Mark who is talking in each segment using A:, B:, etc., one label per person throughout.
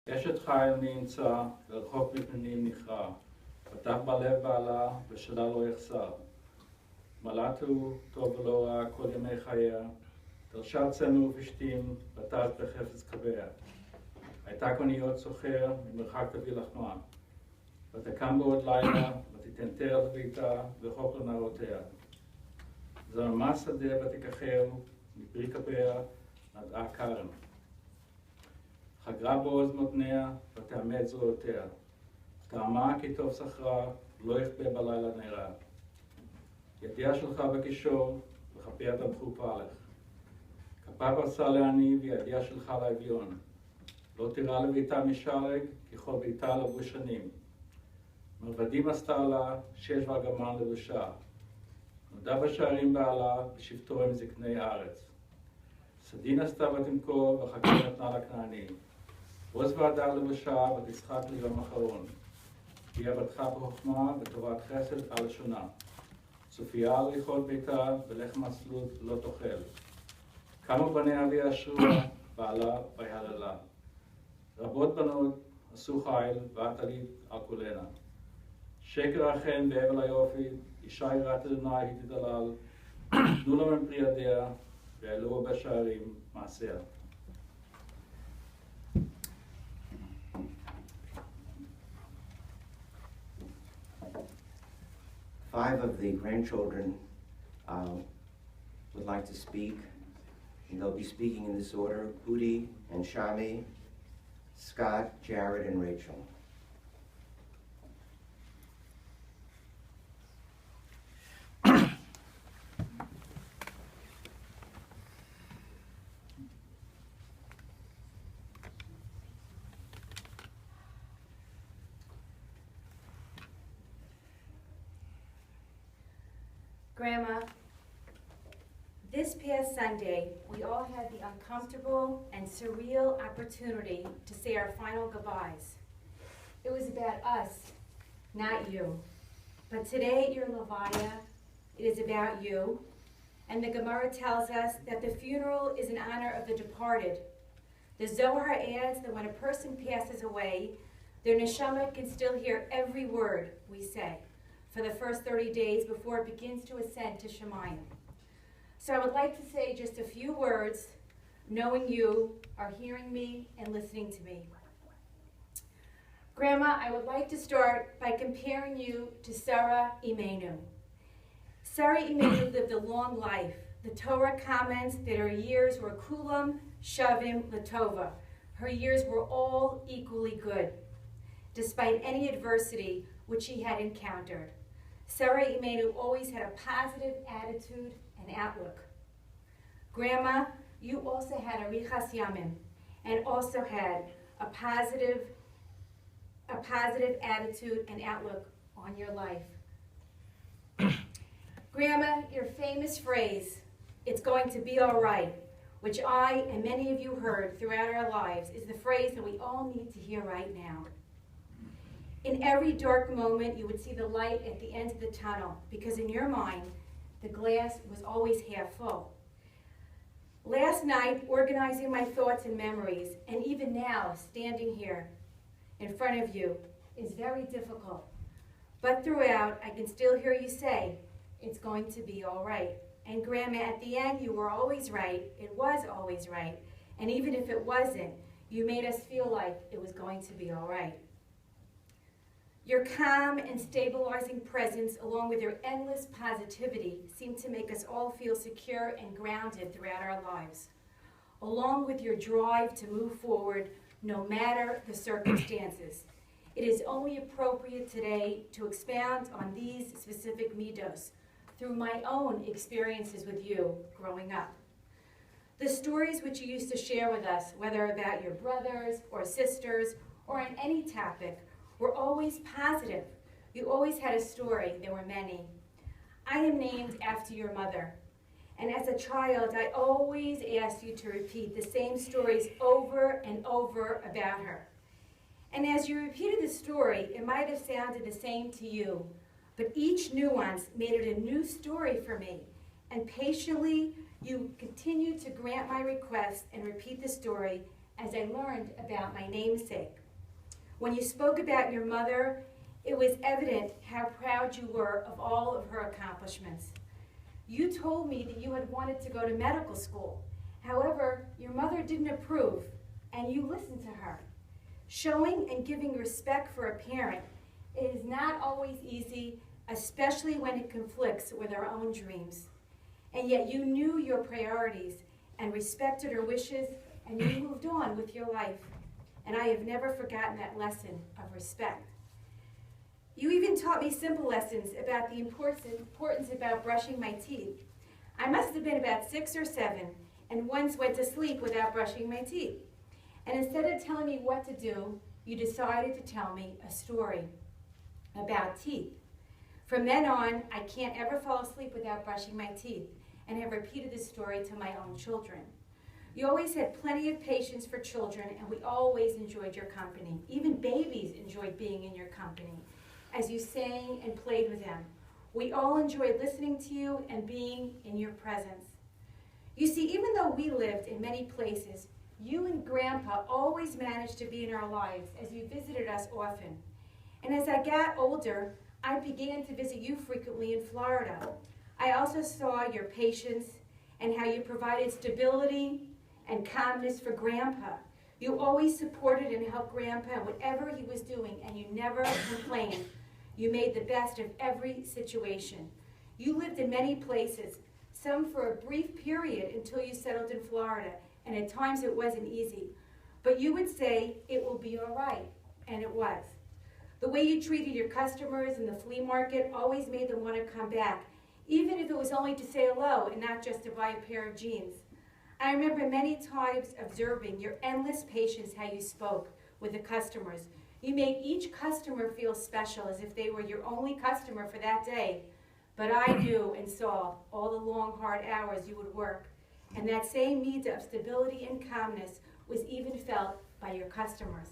A: אשת חיל נמצא, ורחוק מפנים נכרע. פתח בלב בעלה, ושלה לא יחסר. מלאת הוא, טוב ולא רע, כל ימי חייה. דרשה צמר ופשתים, בטז בחפץ קבע. הייתה קוניות סוחר, ממרחק תביא לחמה. ותקם בעוד לילה, ותיתן תר לביתה, וחוק לנערותיה. זרמה שדה ותכחר, מפרי כפיה, נדעה כרם. חגרה בעוז מותניה, ותאמץ זרועותיה. טעמה כי טוב שכרה, לא יכפה בלילה נערה. ידיה שלך בקישור, וכפיה תמכו פרלך. כפה פרסה לעני, וידיה שלך לאביון. לא תירא לביתה משרג, ככל ביתה לבוש שנים. מרבדים עשתה לה, שש וארגמן לבושה. נודע בשערים בעלה, בשבתו עם זקני הארץ. סדין עשתה ותמכור, וחכה נתנה לכנעני. עוז ועדה לבושה, ותשחק ליום אחרון. היא עבדך בחוכמה, ותורת חסד על לשונה. צופיה על ריחות ביתה, ולחם מסלול לא תאכל. כמה בניה ויאשרוה, בעלה ויהללה. רבות בנות עשו חיל, ואת עלית על כולנה. שקר החן והבל היופי, אישה יראת אדוני היא תדלל, תנו לה מפרי ידיה, והעלוה בשערים מעשיה.
B: Five of the grandchildren would like to speak, and they'll be speaking in this order: Hudi and Shami, Scott, Jared, and Rachel.
C: Grandma, this past Sunday, we all had the uncomfortable and surreal opportunity to say our final goodbyes. It was about us, not you. But today at your Levaya, it is about you, and the Gemara tells us that the funeral is in honor of the departed. The Zohar adds that when a person passes away, their neshama can still hear every word we say for the first 30 days before it begins to ascend to Shemayim. So I would like to say just a few words, knowing you are hearing me and listening to me. Grandma, I would like to start by comparing you to Sarah Imenu. Sarah Imenu lived a long life. The Torah comments that her years were kulam shavim latova. Her years were all equally good, despite any adversity which she had encountered. Sarah Imenu always had a positive attitude and outlook. Grandma, you also had arichas yamim, and also had a positive attitude and outlook on your life. Grandma, your famous phrase, "It's going to be all right," which I and many of you heard throughout our lives, is the phrase that we all need to hear right now. In every dark moment, you would see the light at the end of the tunnel, because in your mind, the glass was always half full. Last night, organizing my thoughts and memories, and even now, standing here in front of you, is very difficult. But throughout, I can still hear you say, "It's going to be all right." And Grandma, at the end, you were always right. It was always right. And even if it wasn't, you made us feel like it was going to be all right. Your calm and stabilizing presence, along with your endless positivity, seem to make us all feel secure and grounded throughout our lives, along with your drive to move forward no matter the circumstances. It is only appropriate today to expound on these specific midos through my own experiences with you growing up. The stories which you used to share with us, whether about your brothers or sisters or on any topic, were always positive. You always had a story. There were many. I am named after your mother. And as a child, I always asked you to repeat the same stories over and over about her. And as you repeated the story, it might have sounded the same to you, but each nuance made it a new story for me. And patiently, you continued to grant my request and repeat the story as I learned about my namesake. When you spoke about your mother, it was evident how proud you were of all of her accomplishments. You told me that you had wanted to go to medical school. However, your mother didn't approve, and you listened to her. Showing and giving respect for a parent is not always easy, especially when it conflicts with our own dreams. And yet you knew your priorities and respected her wishes, and you moved on with your life. And I have never forgotten that lesson of respect. You even taught me simple lessons about the importance about brushing my teeth. I must have been about 6 or 7, and once went to sleep without brushing my teeth. And instead of telling me what to do, you decided to tell me a story about teeth. From then on, I can't ever fall asleep without brushing my teeth, and have repeated this story to my own children. You always had plenty of patience for children, and we always enjoyed your company. Even babies enjoyed being in your company, as you sang and played with them. We all enjoyed listening to you and being in your presence. You see, even though we lived in many places, you and Grandpa always managed to be in our lives as you visited us often. And as I got older, I began to visit you frequently in Florida. I also saw your patience and how you provided stability and calmness for Grandpa. You always supported and helped Grandpa in whatever he was doing, and you never complained. You made the best of every situation. You lived in many places, some for a brief period until you settled in Florida, and at times it wasn't easy. But you would say, it will be all right, and it was. The way you treated your customers in the flea market always made them want to come back, even if it was only to say hello and not just to buy a pair of jeans. I remember many times observing your endless patience, how you spoke with the customers. You made each customer feel special, as if they were your only customer for that day. But I knew and saw all the long, hard hours you would work. And that same need of stability and calmness was even felt by your customers.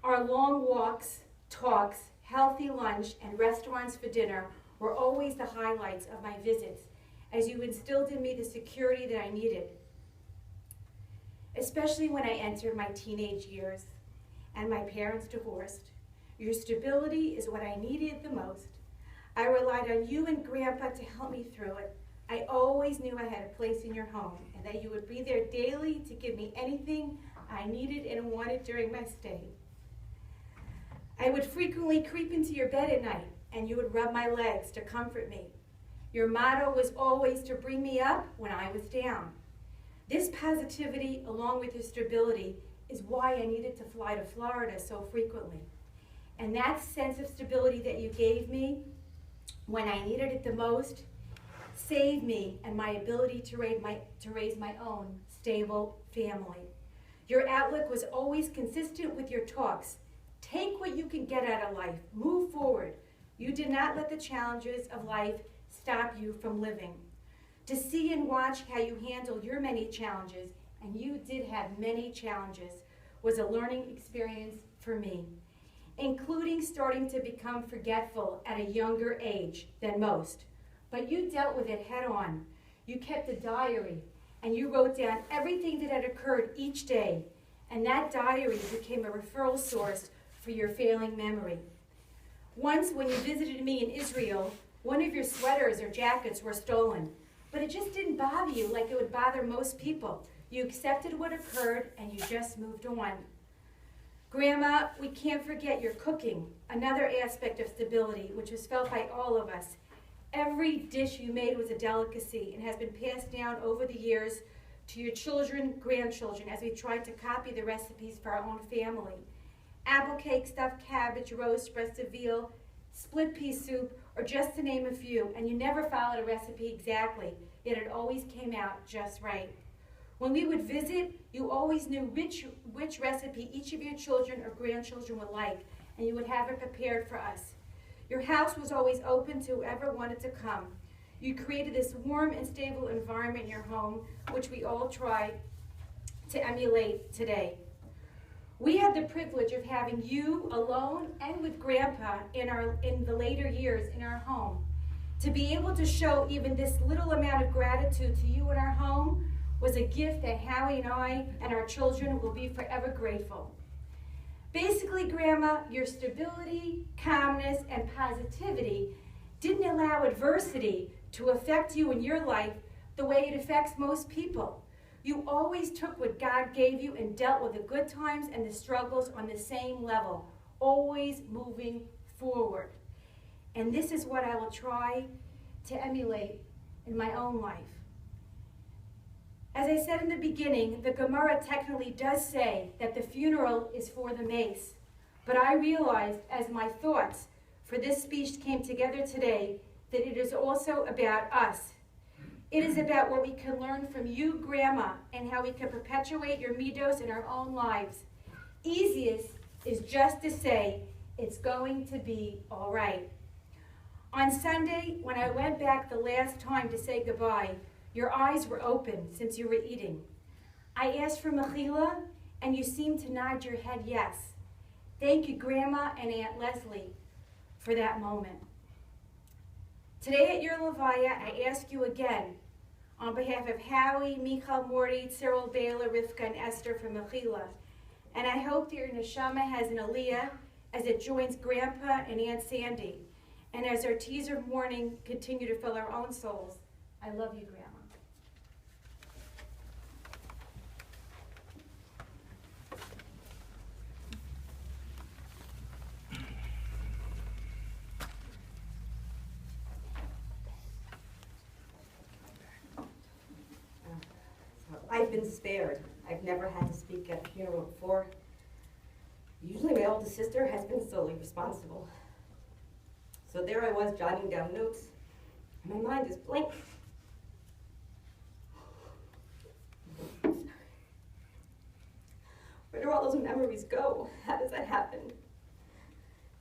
C: Our long walks, talks, healthy lunch, and restaurants for dinner were always the highlights of my visits, as you instilled in me the security that I needed, especially when I entered my teenage years and my parents divorced. Your stability is what I needed the most. I relied on you and Grandpa to help me through it. I always knew I had a place in your home, and that you would be there daily to give me anything I needed and wanted during my stay. I would frequently creep into your bed at night, and you would rub my legs to comfort me. Your motto was always to bring me up when I was down. This positivity, along with your stability, is why I needed to fly to Florida so frequently. And that sense of stability that you gave me when I needed it the most saved me and my ability to raise my own stable family. Your outlook was always consistent with your talks. Take what you can get out of life. Move forward. You did not let the challenges of life stop you from living. To see and watch how you handled your many challenges, and you did have many challenges, was a learning experience for me, including starting to become forgetful at a younger age than most. But you dealt with it head on. You kept a diary, and you wrote down everything that had occurred each day, and that diary became a referral source for your failing memory. Once, when you visited me in Israel, one of your sweaters or jackets were stolen, but it just didn't bother you like it would bother most people. You accepted what occurred, and you just moved on. Grandma, we can't forget your cooking, another aspect of stability, which was felt by all of us. Every dish you made was a delicacy and has been passed down over the years to your children, grandchildren, as we tried to copy the recipes for our own family. Apple cake, stuffed cabbage, roast, breast of veal, split pea soup, or just to name a few, and you never followed a recipe exactly, yet it always came out just right. When we would visit, you always knew which recipe each of your children or grandchildren would like, and you would have it prepared for us. Your house was always open to whoever wanted to come. You created this warm and stable environment in your home, which we all try to emulate today. We had the privilege of having you alone and with Grandpa in the later years in our home. To be able to show even this little amount of gratitude to you in our home was a gift that Howie and I and our children will be forever grateful. Basically, Grandma, your stability, calmness, and positivity didn't allow adversity to affect you in your life the way it affects most people. You always took what God gave you and dealt with the good times and the struggles on the same level, always moving forward. And this is what I will try to emulate in my own life. As I said in the beginning, the Gemara technically does say that the funeral is for the mace, but I realized as my thoughts for this speech came together today that it is also about us. It is about what we can learn from you, Grandma, and how we can perpetuate your midos in our own lives. Easiest is just to say, it's going to be all right. On Sunday, when I went back the last time to say goodbye, your eyes were open since you were eating. I asked for mechila, and you seemed to nod your head yes. Thank you, Grandma and Aunt Leslie, for that moment. Today at your levaya, I ask you again, on behalf of Howie, Michal, Morty, Cyril, Bela, Rivka, and Esther for mechila, and I hope that your neshama has an aliyah as it joins Grandpa and Aunt Sandy, and as our teaser of mourning continue to fill our own souls. I love you, Grandma.
D: I've been spared. I've never had to speak at a funeral before. Usually my oldest sister has been solely responsible. So there I was jotting down notes. My mind is blank. Where do all those memories go? How does that happen?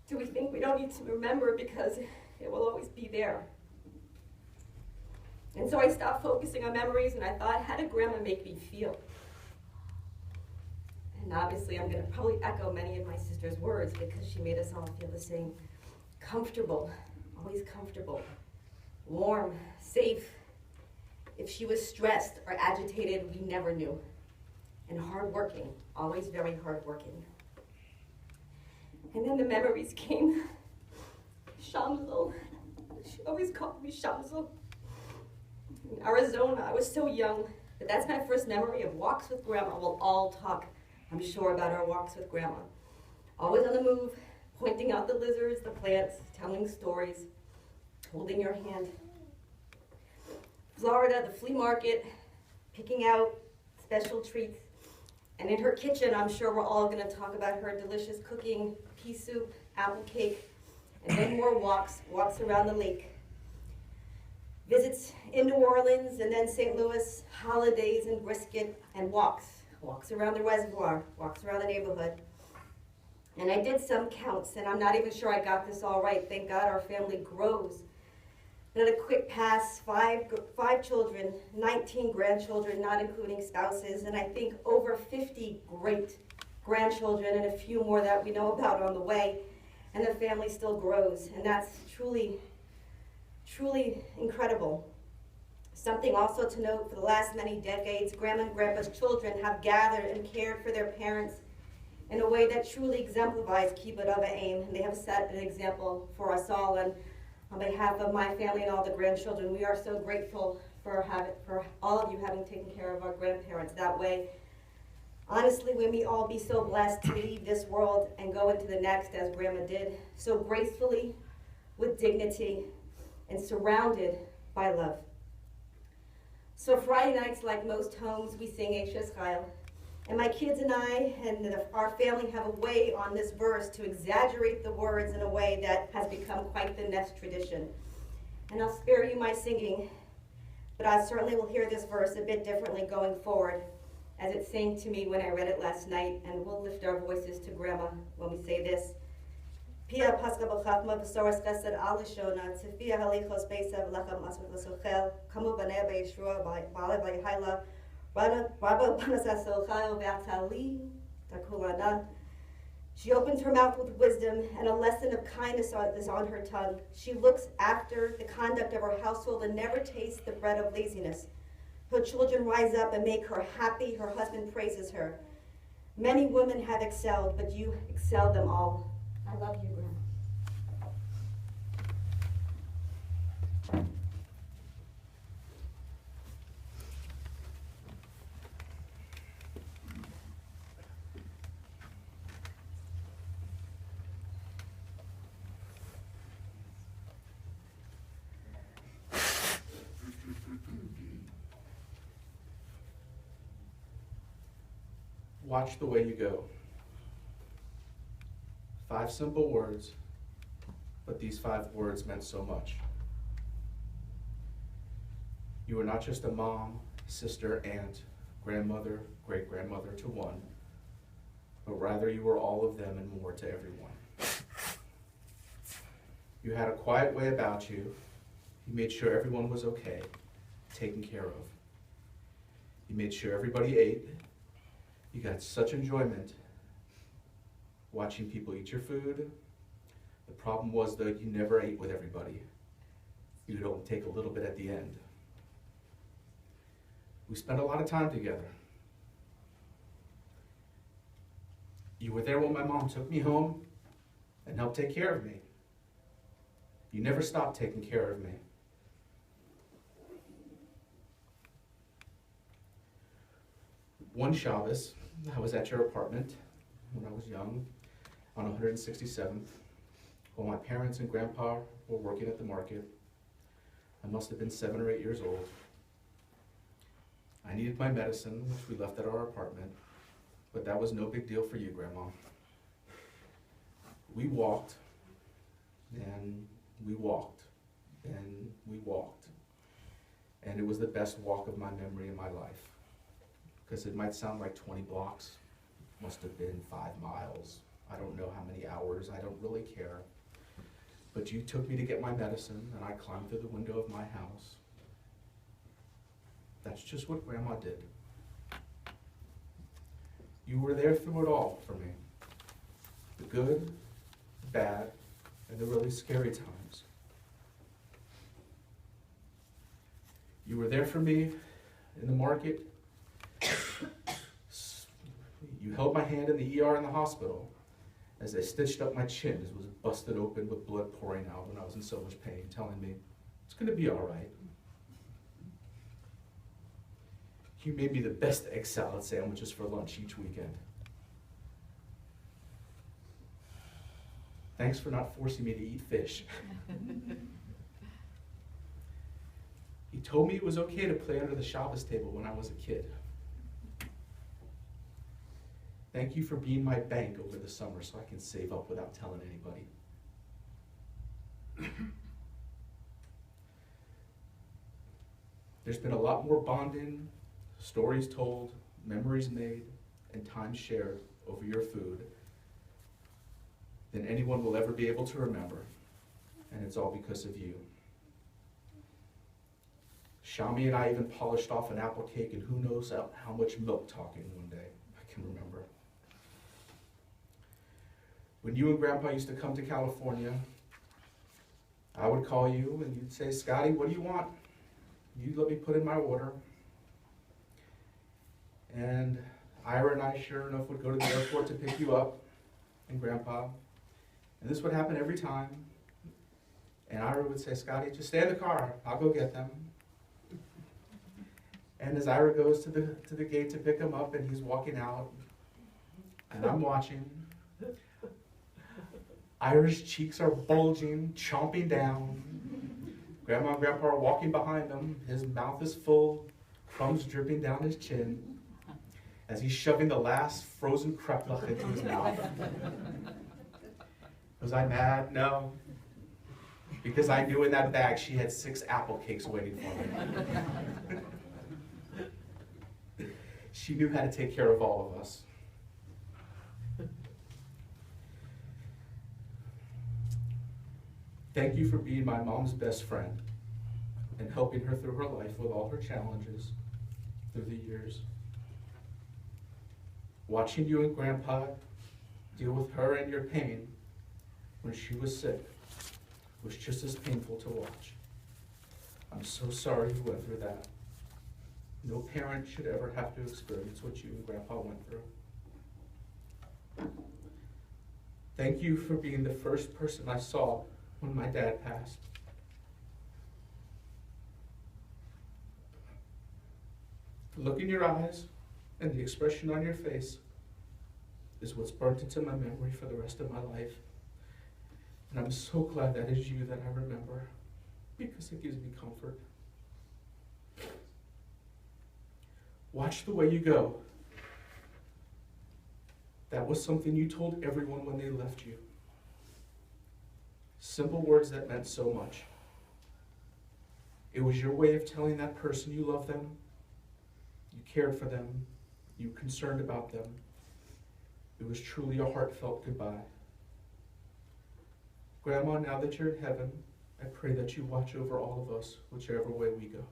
D: Do we think we don't need to remember because it will always be there? And so I stopped focusing on memories and I thought, how did Grandma make me feel? And obviously I'm going to probably echo many of my sister's words because she made us all feel the same. Comfortable, always comfortable, warm, safe. If she was stressed or agitated, we never knew. And hardworking, always very hardworking. And then the memories came. Shamsul, she always called me Shamsul. In Arizona, I was so young, but that's my first memory of walks with Grandma. We'll all talk, I'm sure, about our walks with Grandma. Always on the move, pointing out the lizards, the plants, telling stories, holding your hand. Florida, the flea market, picking out special treats. And in her kitchen, I'm sure we're all going to talk about her delicious cooking, pea soup, apple cake, and then more walks around the lake. Visits in New Orleans and then St. Louis, holidays and brisket, and walks around the reservoir, walks around the neighborhood. And I did some counts, and I'm not even sure I got this all right. Thank God our family grows. But at a quick pass, five children, 19 grandchildren, not including spouses, and I think over 50 great grandchildren and a few more that we know about on the way. And the family still grows, and that's truly incredible. Something also to note, for the last many decades, Grandma and Grandpa's children have gathered and cared for their parents in a way that truly exemplifies Kibbud Av V'Aim, and they have set an example for us all. And on behalf of my family and all the grandchildren, we are so grateful for all of you having taken care of our grandparents that way. Honestly, we may all be so blessed to leave this world and go into the next as Grandma did, so gracefully, with dignity, and surrounded by love. So Friday nights, like most homes, we sing Eshes Chayil. And my kids and I and our family have a way on this verse to exaggerate the words in a way that has become quite the Nest tradition. And I'll spare you my singing, but I certainly will hear this verse a bit differently going forward, as it sang to me when I read it last night, and we'll lift our voices to Grandma when we say this. Pia Pascha B'Chachma B'Soras Chesed Al Lishona Tzefia Halichos Beisav Lachem Asmut L'Sochel Kamu B'nei B'Yeshua B'Ale B'Yahayla Rabba B'Nasas Sochayo V'Atali Takulana. She opens her mouth with wisdom, and a lesson of kindness is on her tongue. She looks after the conduct of her household and never tastes the bread of laziness. Her children rise up and make her happy. Her husband praises her. Many women have excelled, but you excel them all. I love you, Grandma.
E: Watch the way you go. 5 simple words, but these 5 words meant so much. You were not just a mom, sister, aunt, grandmother, great-grandmother to one, but rather you were all of them and more to everyone. You had a quiet way about you. You made sure everyone was okay, taken care of. You made sure everybody ate. You got such enjoyment watching people eat your food. The problem was, though, you never ate with everybody. You'd only take a little bit at the end. We spent a lot of time together. You were there when my mom took me home and helped take care of me. You never stopped taking care of me. One Shabbos, I was at your apartment when I was young, on 167th, while my parents and grandpa were working at the market. I must have been 7 or 8 years old. I needed my medicine, which we left at our apartment, but that was no big deal for you, Grandma. We walked, and we walked, and we walked. And it was the best walk of my memory in my life. Because it might sound like 20 blocks, must have been 5 miles. I don't know how many hours, I don't really care. But you took me to get my medicine, and I climbed through the window of my house. That's just what Grandma did. You were there through it all for me. The good, the bad, and the really scary times. You were there for me in the market. You held my hand in the ER in the hospital as they stitched up my chin as it was busted open with blood pouring out when I was in so much pain, telling me, it's gonna be all right. You made me the best egg salad sandwiches for lunch each weekend. Thanks for not forcing me to eat fish. He told me it was okay to play under the Shabbos table when I was a kid. Thank you for being my bank over the summer so I can save up without telling anybody. There's been a lot more bonding, stories told, memories made, and time shared over your food than anyone will ever be able to remember, and it's all because of you. Shami and I even polished off an apple cake and who knows how much milk talking one day, I can remember. When you and Grandpa used to come to California, I would call you and you'd say, Scotty, what do you want? You'd let me put in my order. And Ira and I, sure enough, would go to the airport to pick you up, and Grandpa. And this would happen every time. And Ira would say, Scotty, just stay in the car. I'll go get them. And as Ira goes to the gate to pick him up, and he's walking out, and I'm watching, Ira's cheeks are bulging, chomping down. Grandma and Grandpa are walking behind him. His mouth is full, crumbs dripping down his chin as he's shoving the last frozen kreplach into his mouth. Was I mad? No. Because I knew in that bag she had 6 apple cakes waiting for me. She knew how to take care of all of us. Thank you for being my mom's best friend and helping her through her life with all her challenges through the years. Watching you and Grandpa deal with her and your pain when she was sick was just as painful to watch. I'm so sorry you went through that. No parent should ever have to experience what you and Grandpa went through. Thank you for being the first person I saw when my dad passed. The look in your eyes and the expression on your face is what's burnt into my memory for the rest of my life. And I'm so glad that is you that I remember, because it gives me comfort. Watch the way you go. That was something you told everyone when they left you. Simple words that meant so much. It was your way of telling that person you love them, you cared for them, you were concerned about them. It was truly a heartfelt goodbye. Grandma, now that you're in heaven, I pray that you watch over all of us, whichever way we go.